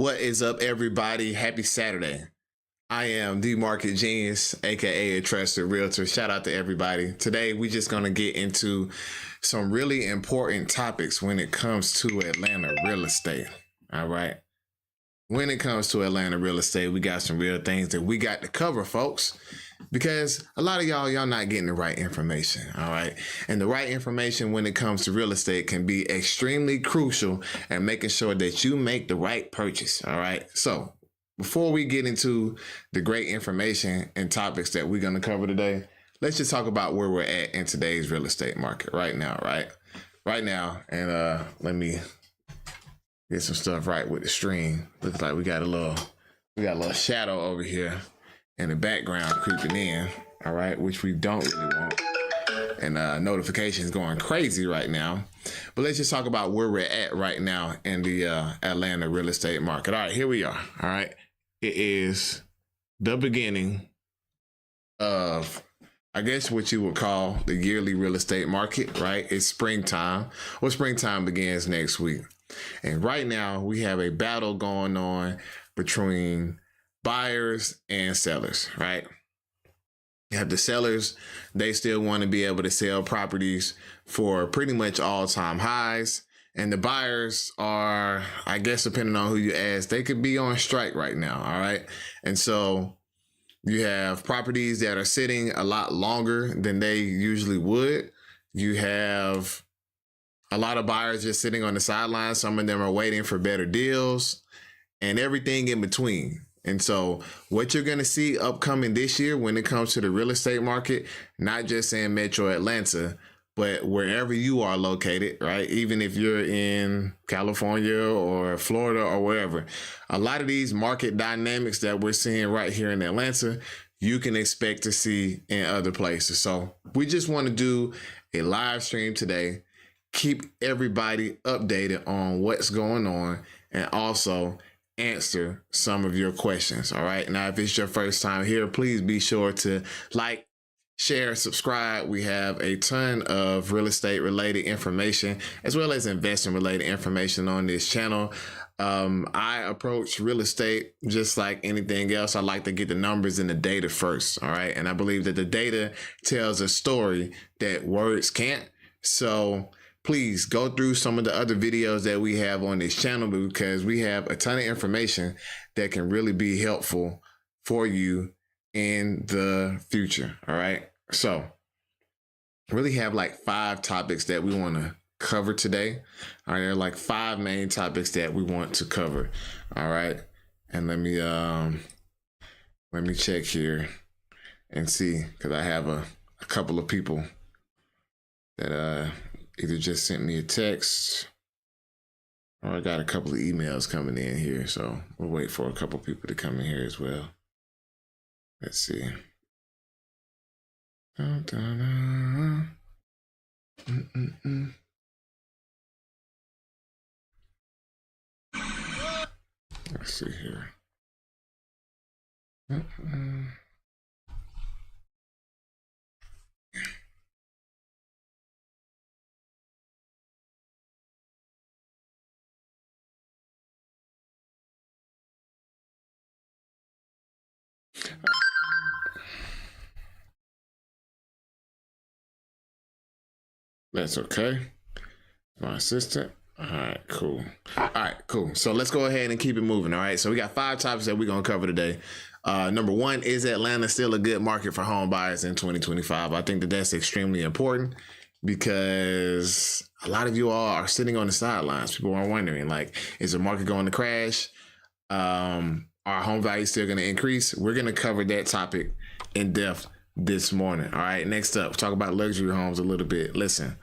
What is up, everybody? Happy Saturday. I am the Market Genius, aka a trusted realtor. Shout out to everybody. Today, we're just going to get into some really important topics when it comes to Atlanta real estate. All right. When it comes to Atlanta real estate, we got some real things that we got to cover, folks, because a lot of y'all not getting the right information. All right. And the right information when it comes to real estate can be extremely crucial in making sure that you make the right purchase. All right. So before we get into the great information and topics that we're going to cover today, let's just talk about where we're at in today's real estate market right now. Right now. And let me get some stuff right with the stream. Looks like we got a little shadow over here in the background creeping in. All right, which we don't really want. And notifications going crazy right now. But let's just talk about where we're at right now in the Atlanta real estate market. All right, here we are. All right, it is the beginning of, I guess, what you would call the yearly real estate market, right? It's springtime. Well, springtime begins next week. And right now we have a battle going on between buyers and sellers, right? You have the sellers, they still want to be able to sell properties for pretty much all-time highs. And the buyers are, I guess, depending on who you ask, they could be on strike right now, all right? And so you have properties that are sitting a lot longer than they usually would. You have a lot of buyers just sitting on the sidelines. Some of them are waiting for better deals and everything in between. And so what you're going to see upcoming this year when it comes to the real estate market, not just in Metro Atlanta, but wherever you are located, right? Even if you're in California or Florida or wherever, a lot of these market dynamics that we're seeing right here in Atlanta, you can expect to see in other places. So we just want to do a live stream today, keep everybody updated on what's going on, and also answer some of your questions. All right. Now, if it's your first time here, please be sure to like, share, subscribe. We have a ton of real estate related information as well as investment related information on this channel. I approach real estate just like anything else. I like to get the numbers and the data first. All right. And I believe that the data tells a story that words can't. So please go through some of the other videos that we have on this channel, because we have a ton of information that can really be helpful for you in the future. All right. So really have like 5 topics that we want to cover today. All right. There are like 5 main topics that we want to cover. All right. And let me check here and see, because I have a couple of people that either just sent me a text or I got a couple of emails coming in here. So we'll wait for a couple of people to come in here as well. Let's see. Let's see here. That's okay. My assistant. All right, cool. All right, cool. So let's go ahead and keep it moving. All right. So we got 5 topics that we're going to cover today. Number 1, is Atlanta still a good market for home buyers in 2025? I think that that's extremely important because a lot of you all are sitting on the sidelines. People are wondering, like, is the market going to crash? Are home values still going to increase? We're going to cover that topic in depth this morning. All right. Next up, talk about luxury homes a little bit. Listen,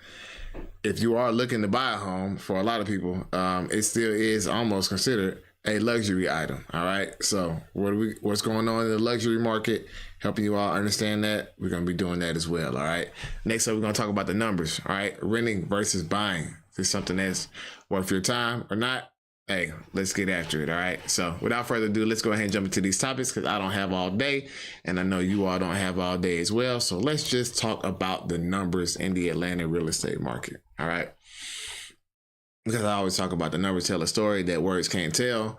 if you are looking to buy a home, for a lot of people, it still is almost considered a luxury item. All right. So what's going on in the luxury market, helping you all understand that, we're going to be doing that as well. All right. Next up, we're going to talk about the numbers. All right. Renting versus buying. Is this something that's worth your time or not? Hey, let's get after it. All right. So without further ado, let's go ahead and jump into these topics because I don't have all day and I know you all don't have all day as well. So let's just talk about the numbers in the Atlanta real estate market. All right. Because I always talk about the numbers tell a story that words can't tell.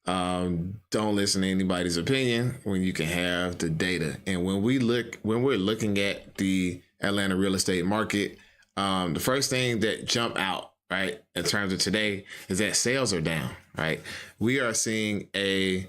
Don't listen to anybody's opinion when you can have the data. And when we're looking at the Atlanta real estate market, the first thing that jump out, right, in terms of today is that sales are down, right? We are seeing a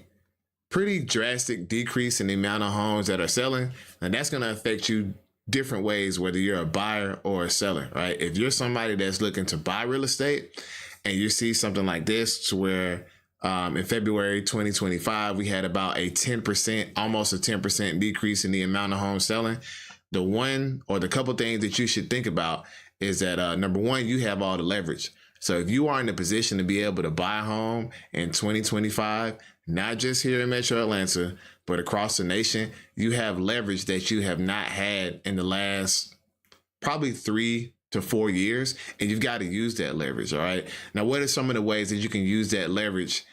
pretty drastic decrease in the amount of homes that are selling, and that's going to affect you different ways, whether you're a buyer or a seller, right? If you're somebody that's looking to buy real estate and you see something like this, to where in February 2025, we had about a 10%, almost a 10% decrease in the amount of homes selling. The one or the couple things that you should think about is that number one, you have all the leverage. So if you are in a position to be able to buy a home in 2025, not just here in Metro Atlanta, but across the nation, you have leverage that you have not had in the last probably 3 to 4 years, and you've got to use that leverage. All right. Now, what are some of the ways that you can use that leverage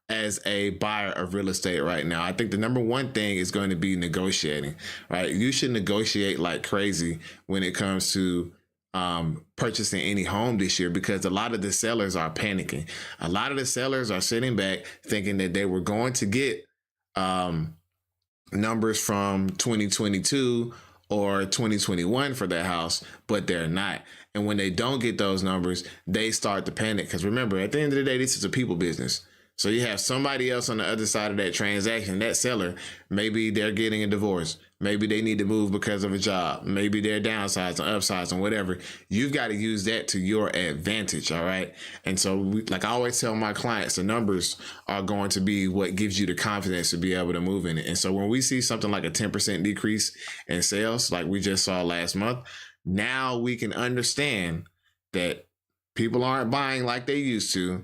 as a buyer of real estate right now? I think the number one thing is going to be negotiating, right? You should negotiate like crazy when it comes to purchasing any home this year, because a lot of the sellers are panicking. A lot of the sellers are sitting back thinking that they were going to get numbers from 2022 or 2021 for their house, but they're not. And when they don't get those numbers, they start to panic. Because remember, at the end of the day, this is a people business. So you have somebody else on the other side of that transaction, that seller, maybe they're getting a divorce. Maybe they need to move because of a job. Maybe they're downsizing, upsizing, whatever. You've got to use that to your advantage, all right? And so, like I always tell my clients, the numbers are going to be what gives you the confidence to be able to move in it. And so when we see something like a 10% decrease in sales, like we just saw last month, now we can understand that people aren't buying like they used to.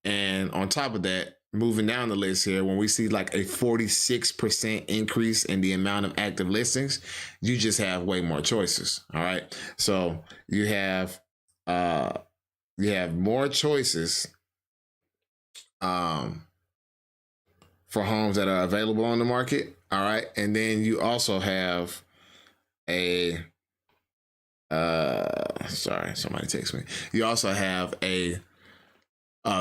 And on top of that, moving down the list here, when we see like a 46% increase in the amount of active listings, you just have way more choices. All right. So you have more choices for homes that are available on the market. All right. And then you also have a sorry, somebody text me. You also have a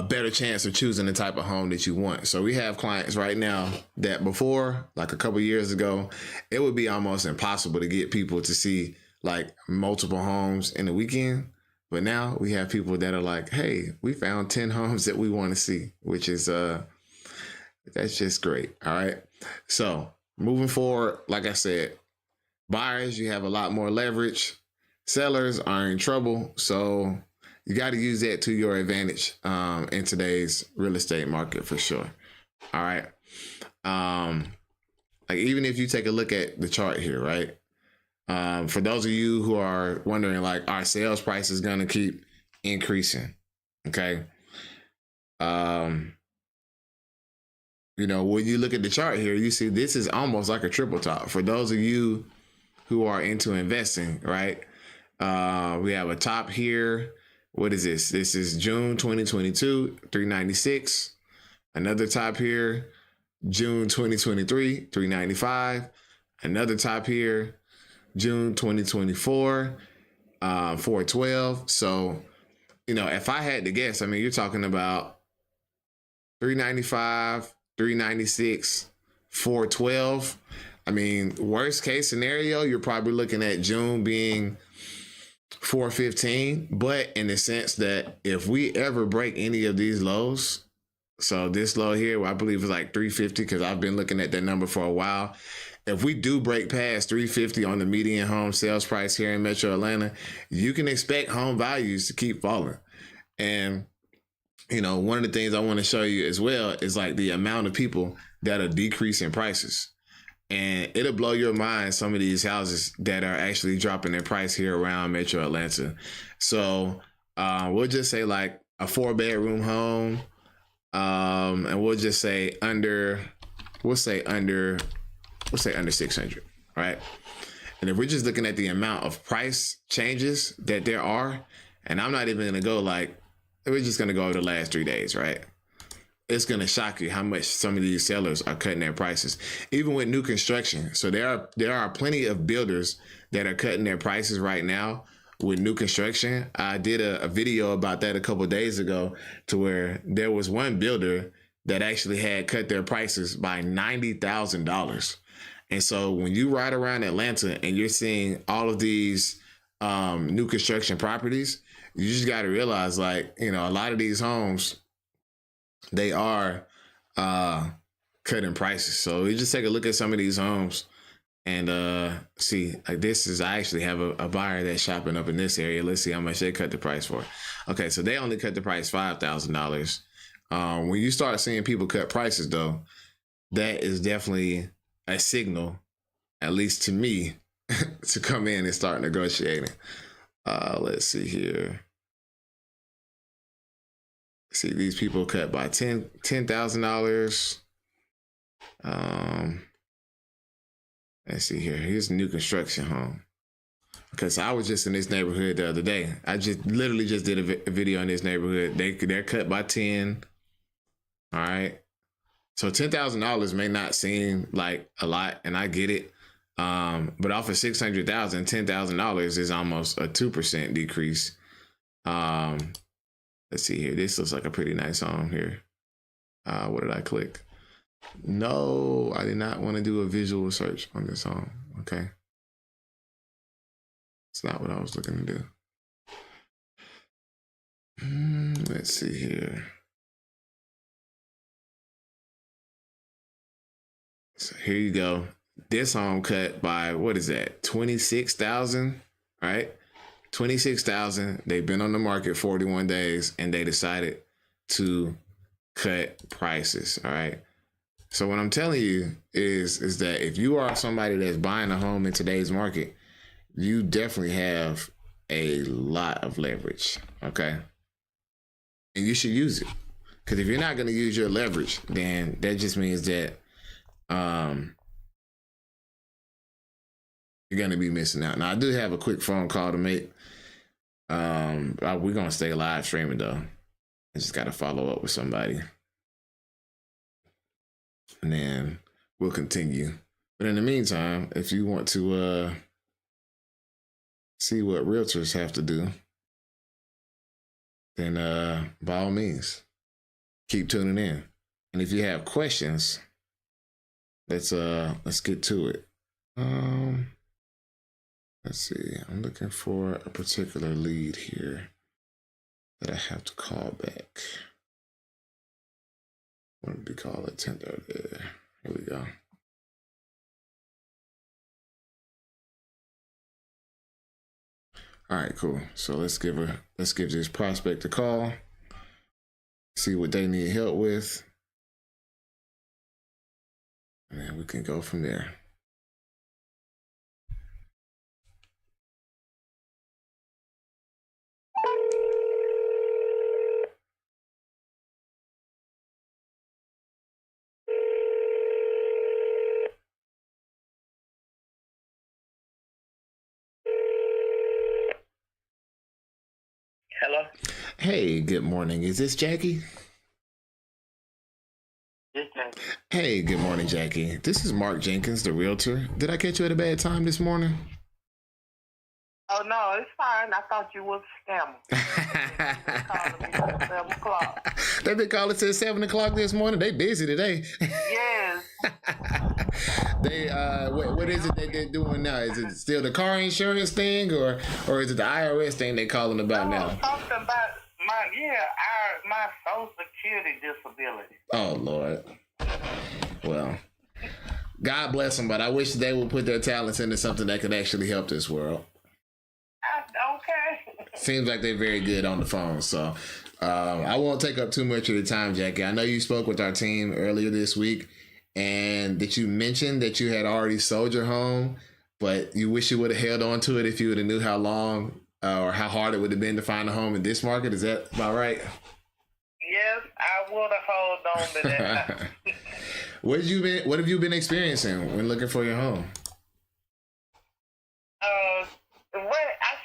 better chance of choosing the type of home that you want. So we have clients right now that before, like a couple years ago, it would be almost impossible to get people to see like multiple homes in a weekend. But now we have people that are like, hey, we found 10 homes that we want to see, which is, that's just great. All right. So moving forward, like I said, buyers, you have a lot more leverage. Sellers are in trouble. So you got to use that to your advantage in today's real estate market for sure. All right. Like even if you take a look at the chart here, right? For those of you who are wondering, like, our sales price is going to keep increasing. Okay. When you look at the chart here, you see this is almost like a triple top. For those of you who are into investing, right? We have a top here. What is this? This is June 2022, 396. Another top here, June 2023, 395. Another top here, June 2024, 412. So, if I had to guess, you're talking about 395, 396, 412. Worst case scenario, you're probably looking at June being 415, but in the sense that if we ever break any of these lows, so this low here, I believe is like 350, because I've been looking at that number for a while. If we do break past 350 on the median home sales price here in Metro Atlanta, you can expect home values to keep falling. And, one of the things I want to show you as well is like the amount of people that are decreasing prices. And it'll blow your mind, some of these houses that are actually dropping their price here around Metro Atlanta. So we'll just say like a 4-bedroom home, and we'll just say under 600, right? And if we're just looking at the amount of price changes that there are, and I'm not even gonna go we're just gonna go over the last 3 days, right? It's going to shock you how much some of these sellers are cutting their prices, even with new construction. So there are plenty of builders that are cutting their prices right now with new construction. I did a video about that a couple of days ago, to where there was one builder that actually had cut their prices by $90,000. And so when you ride around Atlanta and you're seeing all of these new construction properties, you just got to realize, like, you know, a lot of these homes, they are cutting prices. So you just take a look at some of these homes and see, like, I actually have a buyer that's shopping up in this area. Let's see how much they cut the price for. Okay, so they only cut the price $5,000. When you start seeing people cut prices, though, that is definitely a signal, at least to me, to come in and start negotiating. Let's see here. See, these people cut by $10,000. Let's see here. Here's a new construction home. Okay, so I was just in this neighborhood the other day. I just literally just did a video in this neighborhood. They're cut by 10. All right. So $10,000 may not seem like a lot, and I get it. But off of $600,000, $10,000 is almost a 2% decrease. Let's see here. This looks like a pretty nice home here. What did I click? No, I did not want to do a visual search on this home. Okay. It's not what I was looking to do. Let's see here. So here you go. This home cut by, what is that? 26,000, right? 26,000. They've been on the market 41 days and they decided to cut prices. All right. So what I'm telling you is that if you are somebody that's buying a home in today's market, you definitely have a lot of leverage. Okay. And you should use it. Because if you're not going to use your leverage, then that just means that you're going to be missing out. Now, I do have a quick phone call to make. We're going to stay live streaming, though. I just got to follow up with somebody. And then we'll continue. But in the meantime, if you want to see what realtors have to do, then by all means, keep tuning in. And if you have questions, let's get to it. Let's see. I'm looking for a particular lead here that I have to call back. What did we call it? 10:30. Here we go. All right, cool. So let's give this prospect a call. See what they need help with. And then we can go from there. Hello? Hey, good morning. Is this Jackie? Yes, Jackie. Hey, good morning, Jackie. This is Mark Jenkins, the realtor. Did I catch you at a bad time this morning? Oh, no, it's fine. I thought you was a scammer. You calling me at 7 o'clock. They've been calling since 7 o'clock this morning. They busy today. Yes. They what is it that they're doing now? Is it still the car insurance thing, or is it the IRS thing they calling about now? Something about my Social Security disability. Oh Lord. Well, God bless them, but I wish they would put their talents into something that could actually help this world. Okay. Seems like they're very good on the phone, so I won't take up too much of your time, Jackie. I know you spoke with our team earlier this week, and that you mentioned that you had already sold your home, but you wish you would have held on to it if you would have knew how long or how hard it would have been to find a home in this market. Is that about right? Yes, I would have held on to that. What have you been experiencing when looking for your home? I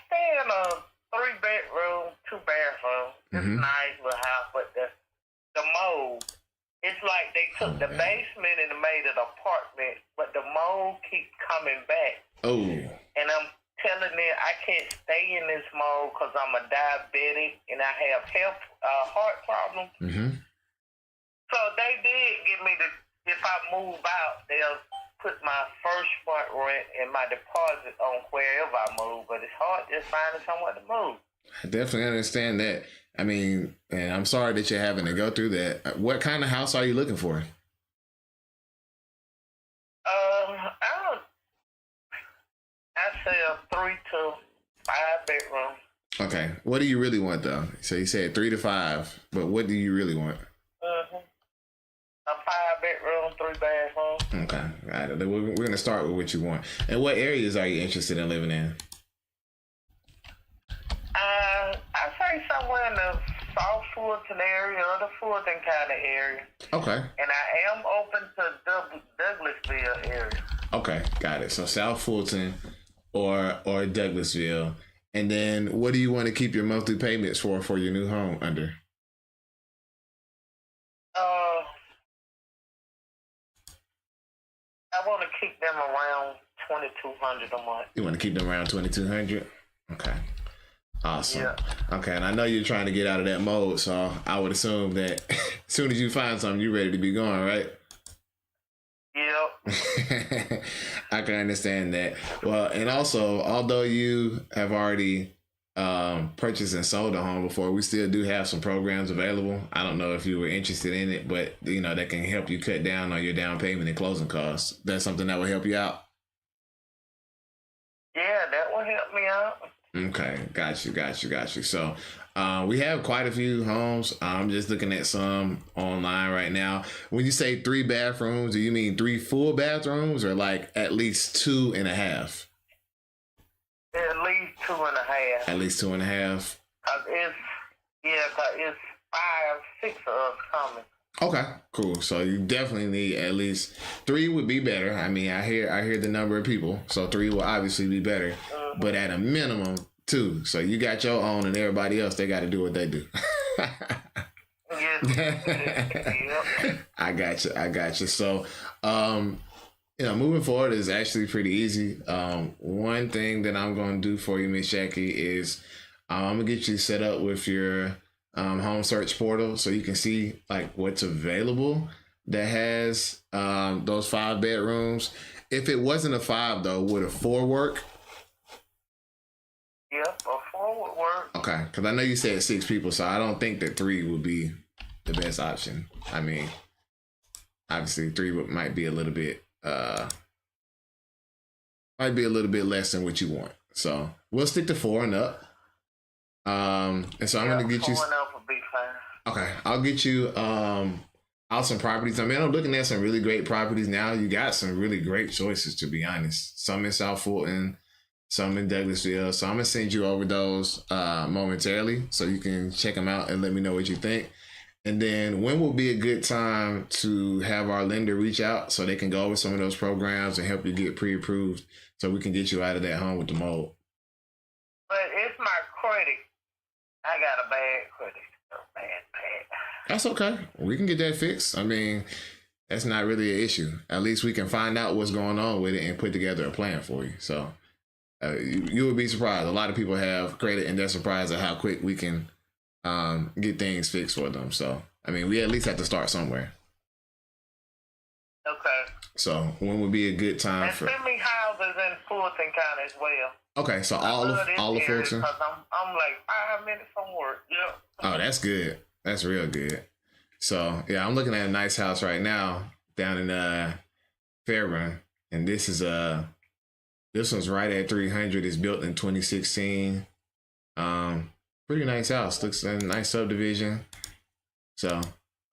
stay in a 3-bedroom, 2-bathroom. It's a nice little house, but the mold, it's like they took the basement and made it an apartment, but the mold keeps coming back. Oh. And I'm telling them I can't stay in this mold because I'm a diabetic and I have heart problems. So they did give me if I move out, they'll put my first front rent and my deposit on wherever I move. But it's hard just finding somewhere to move. I definitely understand that. I mean, and I'm sorry that you're having to go through that. What kind of house are you looking for? I say a 3 to 5 bedroom. Okay. What do you really want though? So you said 3 to 5, but what do you really want? A 5 bedroom, 3 bathroom. Okay, got it. We're going to start with what you want. And what areas are you interested in living in? I say somewhere in the South Fulton area or the Fulton County area. Okay. And I am open to Douglasville area. Okay, got it. So South Fulton or Douglasville. And then what do you want to keep your monthly payments for your new home under? I want to keep them around $2,200 a month. You want to keep them around $2,200? Okay. Awesome. Yeah. Okay, and I know you're trying to get out of that mode, so I would assume that as soon as you find something, you're ready to be going, right? Yep. I can understand that. Well, and also, although you have already purchased and sold a home before, we still do have some programs available. I don't know if you were interested in it, but that can help you cut down on your down payment and closing costs. That's something that will help you out. Yeah, that will help me out. Okay, got you. So we have quite a few homes. I'm just looking at some online right now. When you say 3 bathrooms, do you mean 3 full bathrooms or like at least 2.5? At least 2.5. At least 2.5. Cause it's 5, 6 of us coming. Okay, cool. So you definitely need at least 3 would be better. I mean, I hear the number of people, so 3 will obviously be better. Mm-hmm. But at a minimum, 2. So you got your own, and everybody else, they got to do what they do. Yes. I got you. So, moving forward is actually pretty easy. One thing that I'm going to do for you, Miss Jackie, is I'm gonna get you set up with your home search portal so you can see like what's available that has those 5 bedrooms. If it wasn't a 5 though, would a 4 work? Yep, a 4 would work. Okay, because I know you said 6 people, so I don't think that 3 would be the best option. I mean, obviously 3 might be a little bit less than what you want. So we'll stick to 4 and up. And so I'm gonna get you. 4 and up would be fine. Okay, I'll get you out some properties. I mean, I'm looking at some really great properties now. You got some really great choices, to be honest. Some in South Fulton, some in Douglasville. So I'm gonna send you over those momentarily so you can check them out and let me know what you think. And then when will be a good time to have our lender reach out so they can go over some of those programs and help you get pre-approved so we can get you out of that home with the mold? But it's my credit. I got a bad credit. Bad. That's okay. We can get that fixed. I mean, that's not really an issue. At least we can find out what's going on with it and put together a plan for you. So you would be surprised. A lot of people have credit and they're surprised at how quick we can get things fixed for them. So, I mean, we at least have to start somewhere. Okay. So when would be a good time and for... send me houses in Fulton County as well. Okay, so all of Fulton. Because I'm like 5 minutes from work. Yep. Oh, that's good. That's real good. So yeah, I'm looking at a nice house right now down in Fairburn, and this one's right at 300. It's built in 2016. Pretty nice house. Looks like a nice subdivision. So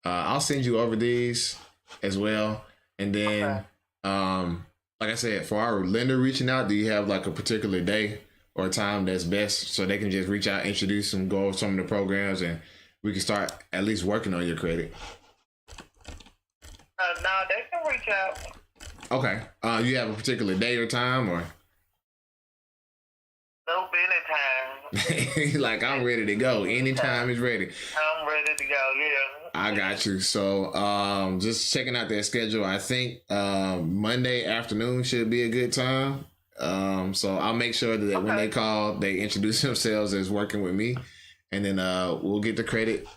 I'll send you over these as well, and then like I said, for our lender reaching out, do you have like a particular day or time that's best so they can just reach out, introduce them, go over some of the programs, and we can start at least working on your credit? No, they can reach out. Okay. You have a particular day or time, or? Nope, anytime. Like, I'm ready to go. Anytime is ready. I'm ready to go, yeah. I got you. So just checking out their schedule. I think Monday afternoon should be a good time. So I'll make sure that when they call, they introduce themselves as working with me. And then we'll get the credit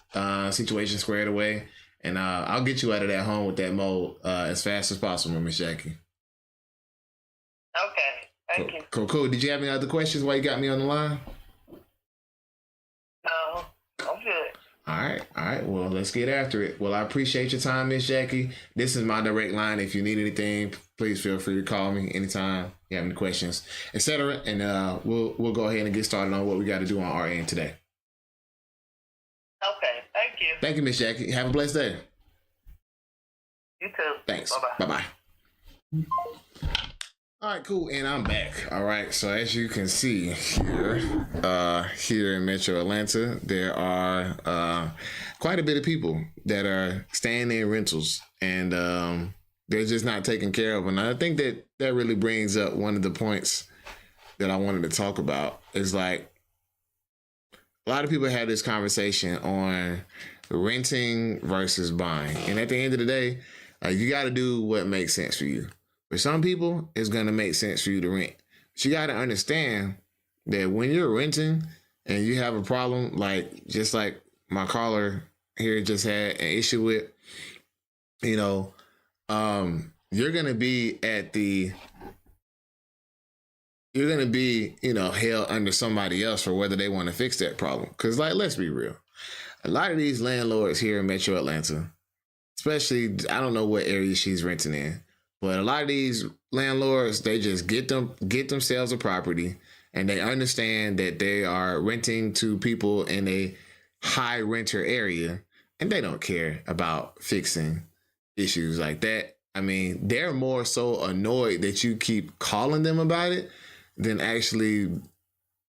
situation squared away. And I'll get you out of that home with that mold as fast as possible, Miss Jackie. Okay. Thank you. Cool. Did you have any other questions while you got me on the line? No, I'm good. All right. Well, let's get after it. Well, I appreciate your time, Miss Jackie. This is my direct line. If you need anything, please feel free to call me anytime you have any questions, etc. And we'll go ahead and get started on what we got to do on our end today. Okay. Thank you. Thank you, Miss Jackie. Have a blessed day. You too. Thanks. Bye-bye. Bye-bye. All right, cool. And I'm back. All right. So as you can see here in Metro Atlanta, there are quite a bit of people that are staying in rentals, and they're just not taken care of. And I think that really brings up one of the points that I wanted to talk about is like a lot of people have this conversation on renting versus buying. And at the end of the day, you got to do what makes sense for you. For some people, it's going to make sense for you to rent. But you got to understand that when you're renting and you have a problem, like just like my caller here just had an issue with, you're going to be held under somebody else for whether they want to fix that problem. Because, like, let's be real. A lot of these landlords here in Metro Atlanta, especially, I don't know what area she's renting in, but a lot of these landlords, they just get themselves a property, and they understand that they are renting to people in a high renter area, and they don't care about fixing issues like that. I mean, they're more so annoyed that you keep calling them about it than actually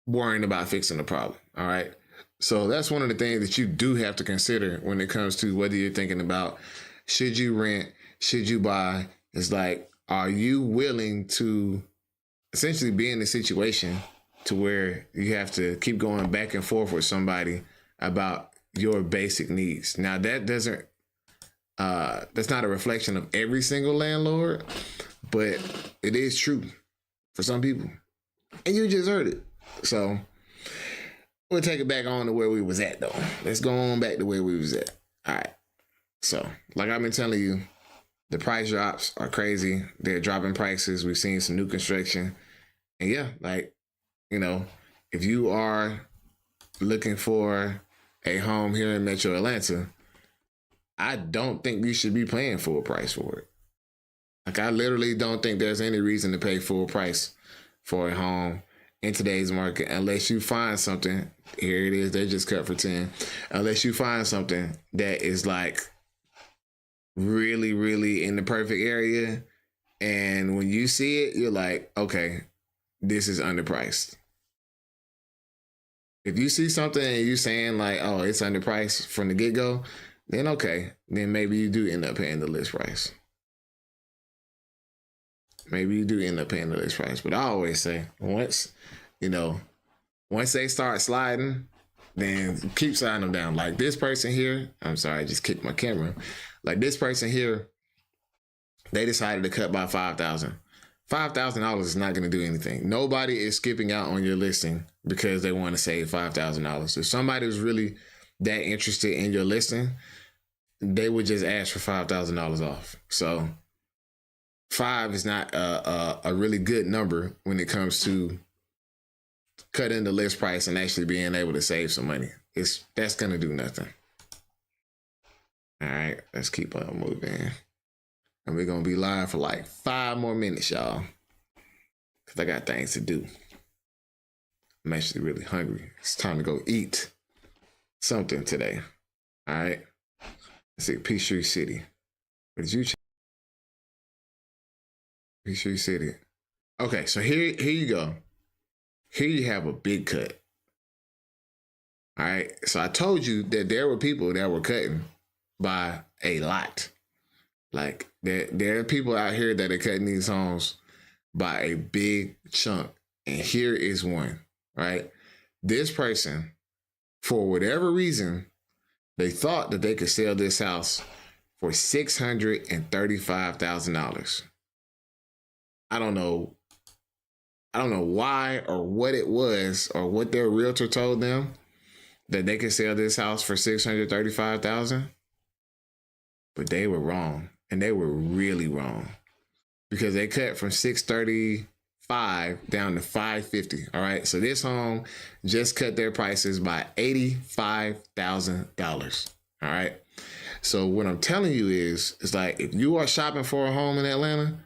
worrying about fixing the problem. All right. So that's one of the things that you do have to consider when it comes to whether you're thinking about should you rent, should you buy. It's like, are you willing to essentially be in a situation to where you have to keep going back and forth with somebody about your basic needs? Now, that's not a reflection of every single landlord, but it is true for some people. And you just heard it. So we'll take it back on to where we was at, though. Let's go on back to where we was at. All right. So, like I've been telling you, the price drops are crazy. They're dropping prices. We've seen some new construction. And yeah, if you are looking for a home here in Metro Atlanta, I don't think you should be paying full price for it. Like, I literally don't think there's any reason to pay full price for a home in today's market unless you find something. Here it is. They just cut for 10. Unless you find something that is like really, really in the perfect area. And when you see it, you're like, okay, this is underpriced. If you see something and you're saying like, oh, it's underpriced from the get-go, then okay, then maybe you do end up paying the list price. But I always say, once they start sliding, then keep sliding them down. Like this person here, I'm sorry, I just kicked my camera. Like this person here, they decided to cut by $5,000. $5,000 is not going to do anything. Nobody is skipping out on your listing because they want to save $5,000. If somebody was really that interested in your listing, they would just ask for $5,000 off. So 5 is not a really good number when it comes to cutting the list price and actually being able to save some money. That's going to do nothing. All right, let's keep on moving. And we're going to be live for like 5 more minutes, y'all. Because I got things to do. I'm actually really hungry. It's time to go eat something today. All right. Let's see, Peachtree City. What did you check? Peachtree City. Okay, so here you go. Here you have a big cut. All right. So I told you that there were people that were cutting by a lot. Like there are people out here that are cutting these homes by a big chunk. And here is one, right? This person, for whatever reason, they thought that they could sell this house for $635,000. I don't know why or what it was or what their realtor told them that they could sell this house for $635,000. but they were wrong, and they were really wrong, because they cut from 635 down to 550. All right, so this home just cut their prices by $85,000. All right, so what I'm telling you is, it's like, if you are shopping for a home in Atlanta,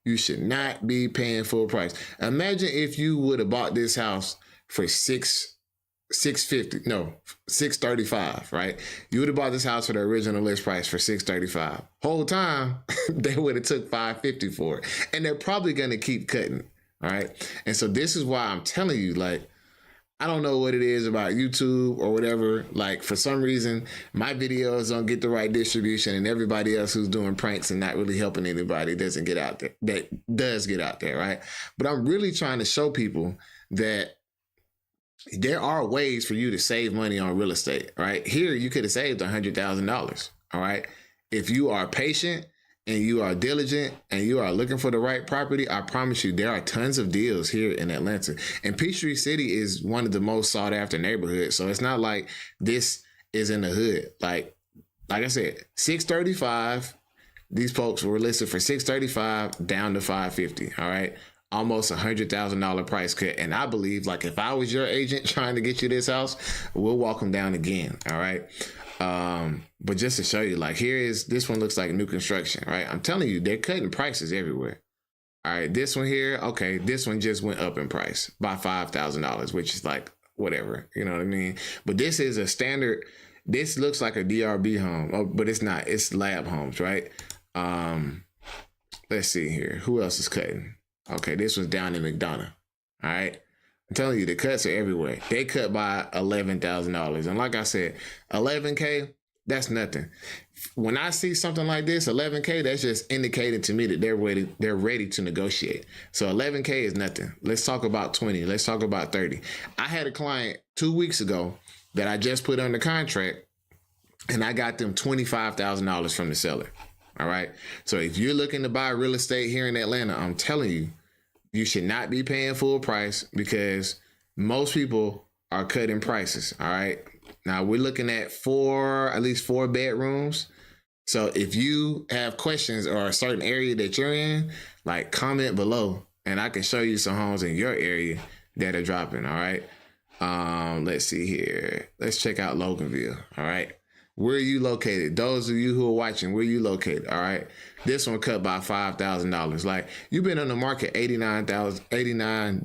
you should not be paying full price. Imagine if you would have bought this house for 650, no, 635, right? You would have bought this house for the original list price for 635. Whole time they would have took 550 for it, and they're probably going to keep cutting. All right, and so this is why I'm telling you, like, I don't know what it is about YouTube or whatever. Like, for some reason, my videos don't get the right distribution, and everybody else who's doing pranks and not really helping anybody doesn't get out there. That does get out there, right? But I'm really trying to show people that there are ways for you to save money on real estate, right? Here, you could have saved $100,000, all right? If you are patient and you are diligent and you are looking for the right property, I promise you, there are tons of deals here in Atlanta. And Peachtree City is one of the most sought after neighborhoods. So it's not like this is in the hood. Like I said, 635, these folks were listed for 635 down to 550, all right? Almost $100,000 price cut. And I believe, like, if I was your agent trying to get you this house, we'll walk them down again. All right. But just to show you, like, this one looks like new construction, right? I'm telling you, they're cutting prices everywhere. All right. This one here. Okay. This one just went up in price by $5,000, which is like, whatever, you know what I mean? But this is a standard. This looks like a DRB home, but it's not. It's lab homes, right? Let's see here. Who else is cutting? Okay, this one's down in McDonough. All right. I'm telling you, the cuts are everywhere. They cut by $11,000. And like I said, $11K, that's nothing. When I see something like this, $11K, that's just indicating to me that they're ready to negotiate. So $11K is nothing. Let's talk about 20. Let's talk about 30. I had a client 2 weeks ago that I just put under contract, and I got them $25,000 from the seller. All right. So if you're looking to buy real estate here in Atlanta, I'm telling you, you should not be paying full price, because most people are cutting prices. All right. Now we're looking at at least four bedrooms. So if you have questions or a certain area that you're in, like, comment below and I can show you some homes in your area that are dropping. All right. Let's see here. Let's check out Loganville. All right. Where are you located? Those of you who are watching, where are you located? All right. This one cut by $5,000. Like, you've been on the market 89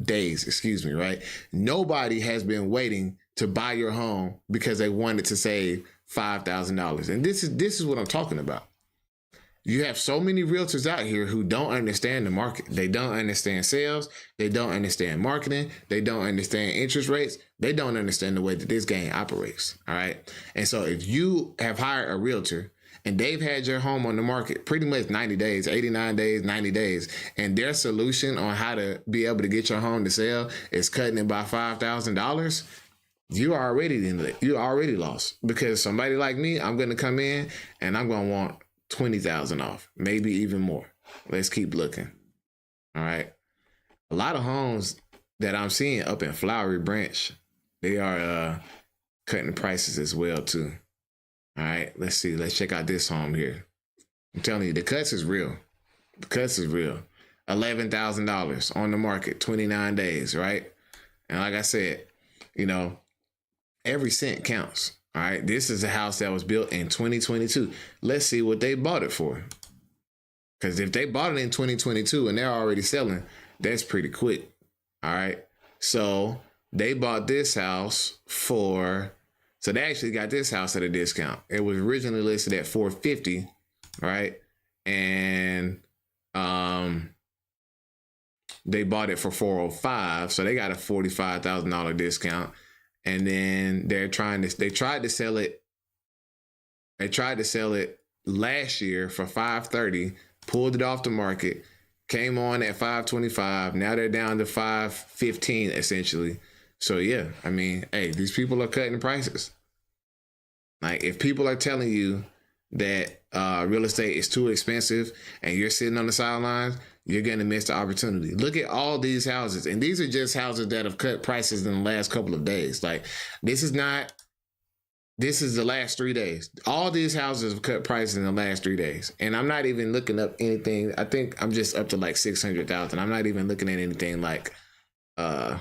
days, right? Nobody has been waiting to buy your home because they wanted to save $5,000. And this is what I'm talking about. You have so many realtors out here who don't understand the market. They don't understand sales. They don't understand marketing. They don't understand interest rates. They don't understand the way that this game operates. All right. And so if you have hired a realtor and they've had your home on the market pretty much 90 days, 89 days, 90 days, and their solution on how to be able to get your home to sell is cutting it by $5,000, you already lost. Because somebody like me, I'm going to come in and I'm going to want 20,000 off, maybe even more. Let's keep looking. All right. A lot of homes that I'm seeing up in Flowery Branch, they are cutting prices as well too. All right. Let's see. Let's check out this home here. I'm telling you, the cuts is real. The cuts is real. $11,000 on the market, 29 days, right? And like I said, every cent counts. All right, this is a house that was built in 2022. Let's see what they bought it for. Because if they bought it in 2022 and they're already selling, that's pretty quick. All right, so they bought this house so they actually got this house at a discount. It was originally listed at $450, right? And they bought it for $405, so they got a $45,000 discount. And then they tried to sell it last year for $530, pulled it off the market, came on at $525. Now they're down to $515 essentially. So yeah, I mean, hey, these people are cutting prices. Like, if people are telling you that real estate is too expensive and you're sitting on the sidelines, you're going to miss the opportunity. Look at all these houses. And these are just houses that have cut prices in the last couple of days. Like, this is not This is the last 3 days. All these houses have cut prices in the last 3 days. And I'm not even looking up anything. I think I'm just up to like 600,000. I'm not even looking at anything like, what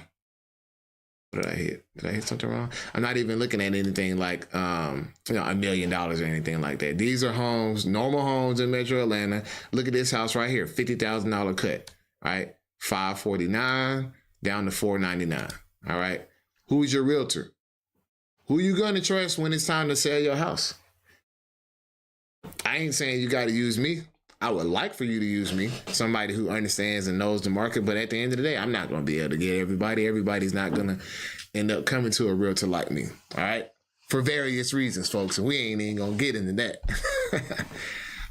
did I hit? Did I hit something wrong? I'm not even looking at anything like, $1 million or anything like that. These are homes, normal homes in Metro Atlanta. Look at this house right here, $50,000 cut, right? $549 down to $499. All right. Who's your realtor? Who you gonna trust when it's time to sell your house? I ain't saying you got to use me. I would like for you to use me, somebody who understands and knows the market. But at the end of the day, I'm not going to be able to get everybody. Everybody's not going to end up coming to a realtor like me. All right. For various reasons, folks. And we ain't even going to get into that.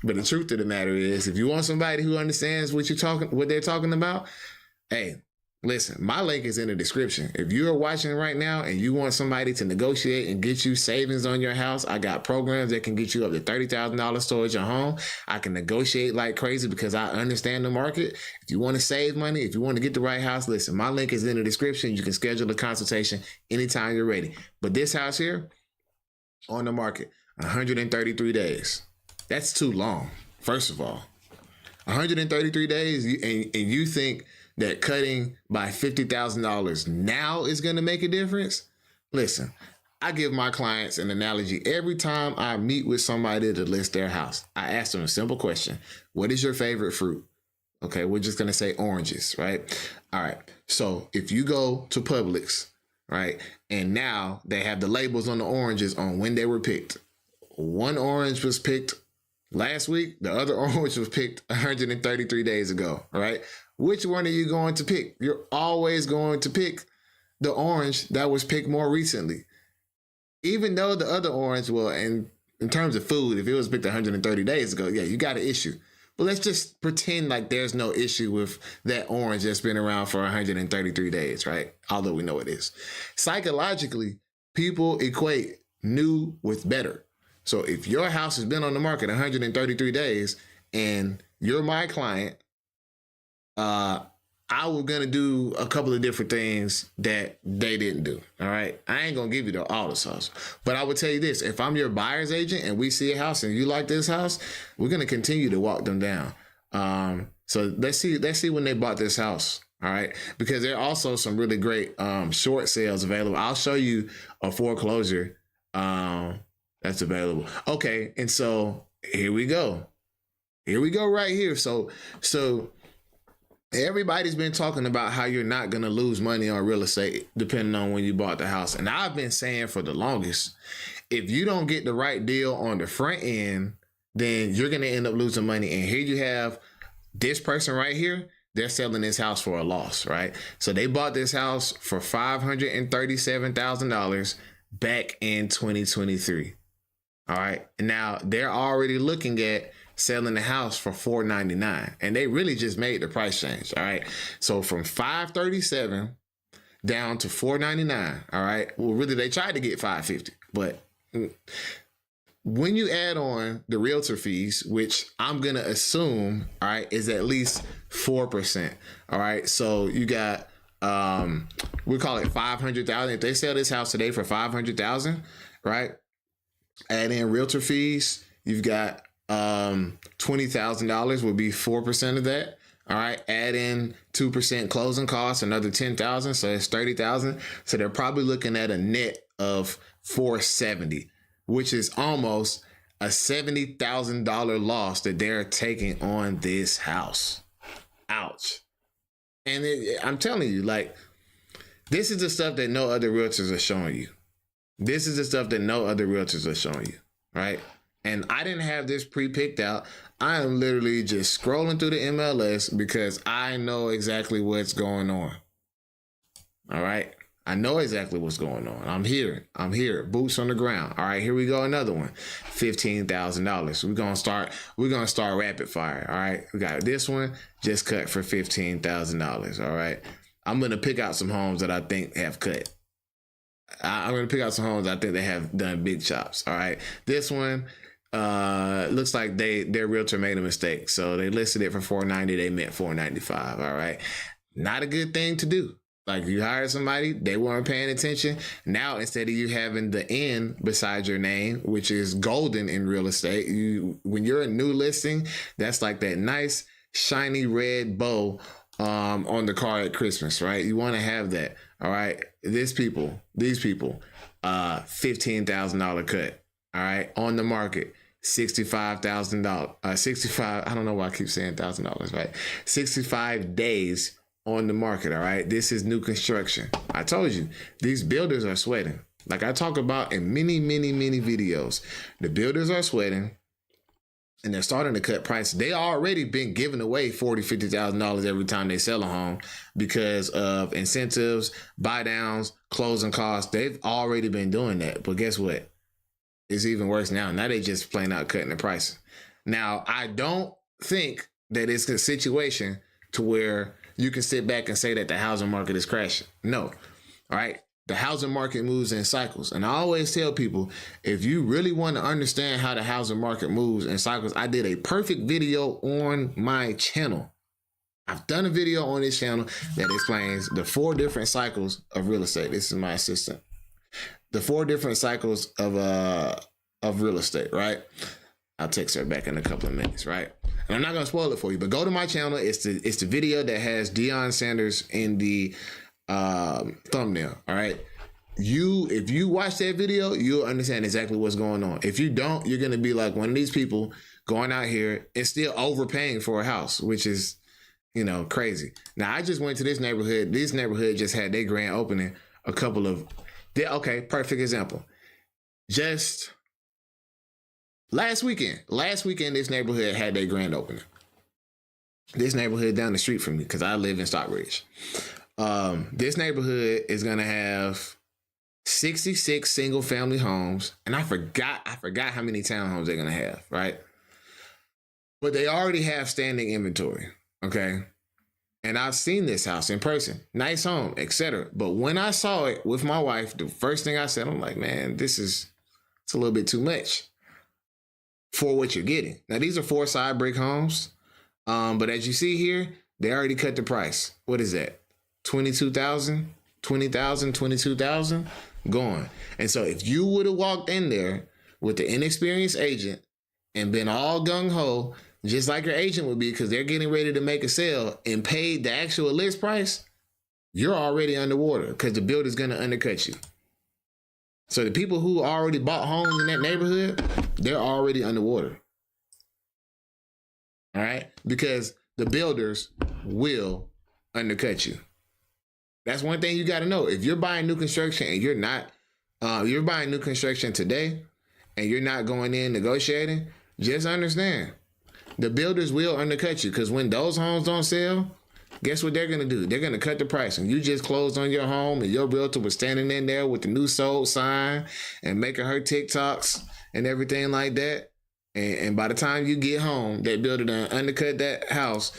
But the truth of the matter is, if you want somebody who understands what they're talking about, hey, listen, my link is in the description. If you're watching right now and you want somebody to negotiate and get you savings on your house, I got programs that can get you up to $30,000 towards your home. I can negotiate like crazy because I understand the market. If you want to save money, if you want to get the right house, listen, my link is in the description. You can schedule a consultation anytime you're ready. But this house here, on the market, 133 days. That's too long, first of all. 133 days, and you think that cutting by $50,000 now is going to make a difference? Listen, I give my clients an analogy every time I meet with somebody to list their house. I ask them a simple question. What is your favorite fruit? Okay, we're just going to say oranges, right? All right. So if you go to Publix, right, and now they have the labels on the oranges on when they were picked. One orange was picked last week. The other orange was picked 133 days ago, right? Which one are you going to pick? You're always going to pick the orange that was picked more recently. Even though the other orange, well, in terms of food, if it was picked 130 days ago, yeah, you got an issue. But let's just pretend like there's no issue with that orange that's been around for 133 days, right? Although we know it is. Psychologically, people equate new with better. So if your house has been on the market 133 days and you're my client, I was gonna do a couple of different things that they didn't do. All right, I ain't gonna give you all the sauce, but I would tell you this: if I'm your buyer's agent and we see a house and you like this house, we're gonna continue to walk them down. So let's see when they bought this house. All right, because there are also some really great short sales available. I'll show you a foreclosure that's available. Okay, and so here we go. Here we go right here. So everybody's been talking about how you're not going to lose money on real estate depending on when you bought the house. And I've been saying for the longest, if you don't get the right deal on the front end, then you're going to end up losing money. And here you have this person right here. They're selling this house for a loss, right? So they bought this house for $537,000 back in 2023. All right. And now they're already looking at selling the house for $499, and they really just made the price change. All right. So from $537 down to $499. All right. Well, really, they tried to get $550, but when you add on the realtor fees, which I'm going to assume, all right, is at least 4%. All right. So you got, we call it 500,000. If they sell this house today for 500,000, right? Add in realtor fees, you've got $20,000 would be 4% of that. All right. Add in 2% closing costs, another 10,000. So it's 30,000. So they're probably looking at a net of 470, which is almost a $70,000 loss that they're taking on this house. Ouch. And I'm telling you, like, this is the stuff that no other realtors are showing you. This is the stuff that no other realtors are showing you, right? And I didn't have this pre-picked out. I am literally just scrolling through the MLS because I know exactly what's going on. All right. I know exactly what's going on. I'm here. Boots on the ground. All right, here we go. Another one. $15,000. We're gonna start rapid fire. All right. We got this one just cut for $15,000. All right. I'm gonna pick out some homes that I think have cut. I'm going to pick out some homes I think they have done big chops. All right. This one looks like their realtor made a mistake. So they listed it for $490. They meant $495. All right. Not a good thing to do. Like you hired somebody, they weren't paying attention. Now instead of you having the N beside your name, which is golden in real estate, when you're a new listing, that's like that nice shiny red bow on the car at Christmas, right? You want to have that. All right. These people, $15,000 cut. All right. On the market. $65,000. 65. I don't know why I keep saying $1,000, right? 65 days on the market. All right. This is new construction. I told you these builders are sweating. Like I talk about in many videos, the builders are sweating and they're starting to cut prices. They already been giving away $40,000, $50,000 every time they sell a home because of incentives, buy downs, closing costs. They've already been doing that. But guess what? It's even worse now. Now they just plain out cutting the price. Now, I don't think that it's a situation to where you can sit back and say that the housing market is crashing. No. All right. The housing market moves in cycles. And I always tell people, if you really want to understand how the housing market moves in cycles, I did a perfect video on my channel. I've done a video on this channel that explains the 4 different cycles of real estate. This is my assistant. The 4 different cycles of real estate, right? I'll text her back in a couple of minutes, right? And I'm not gonna spoil it for you, but go to my channel. It's the video that has Deion Sanders in the thumbnail. All right. If you watch that video, you'll understand exactly what's going on. If you don't, you're gonna be like one of these people going out here and still overpaying for a house, which is, crazy. Now I just went to this neighborhood. This neighborhood just had their grand opening okay, perfect example. Just last weekend, this neighborhood had their grand opening. This neighborhood down the street from me, because I live in Stockbridge. This neighborhood is gonna have 66 single family homes, and I forgot how many townhomes they're gonna have, right? But they already have standing inventory, okay? And I've seen this house in person, nice home, etc. But when I saw it with my wife, the first thing I said, I'm like, man, it's a little bit too much for what you're getting. Now, these are 4 side brick homes. But as you see here, they already cut the price. What is that? 22,000, 20,000, 22,000 gone. And so if you would have walked in there with the inexperienced agent and been all gung-ho, just like your agent would be, because they're getting ready to make a sale, and paid the actual list price, you're already underwater because the builder's going to undercut you. So the people who already bought homes in that neighborhood, they're already underwater. All right? Because the builders will undercut you. That's one thing you got to know. If you're buying new construction and you're buying new construction today and you're not going in negotiating, just understand. The builders will undercut you, because when those homes don't sell, guess what they're going to do? They're going to cut the price. And you just closed on your home and your realtor was standing in there with the new sold sign and making her TikToks and everything like that. And by the time you get home, that builder done undercut that house,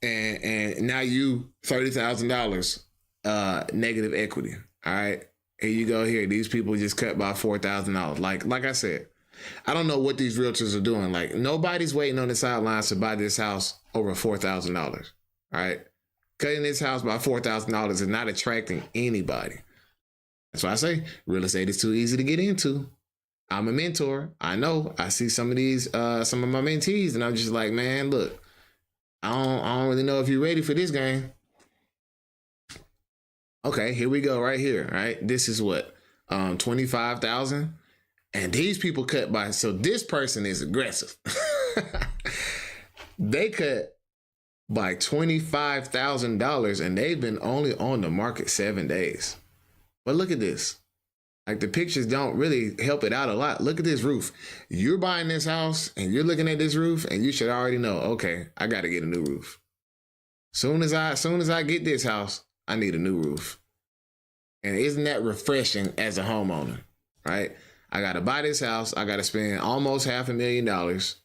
and now you $30,000 negative equity. All right. Here you go here. These people just cut by $4,000. Like I said, I don't know what these realtors are doing. Like, nobody's waiting on the sidelines to buy this house over $4,000. All right. Cutting this house by $4,000 is not attracting anybody. That's why I say real estate is too easy to get into. I'm a mentor. I know. I see some of my mentees, and I'm just like, man, look, I don't really know if you're ready for this game. Okay, here we go right here. Right. This is what? 25,000. And these people cut by, so this person is aggressive. They cut by $25,000 and they've been only on the market 7 days. But look at this. Like, the pictures don't really help it out a lot. Look at this roof. You're buying this house and you're looking at this roof and you should already know, okay, I got to get a new roof. Soon as I get this house, I need a new roof. And isn't that refreshing as a homeowner, right? I got to buy this house. I got to spend almost $500,000.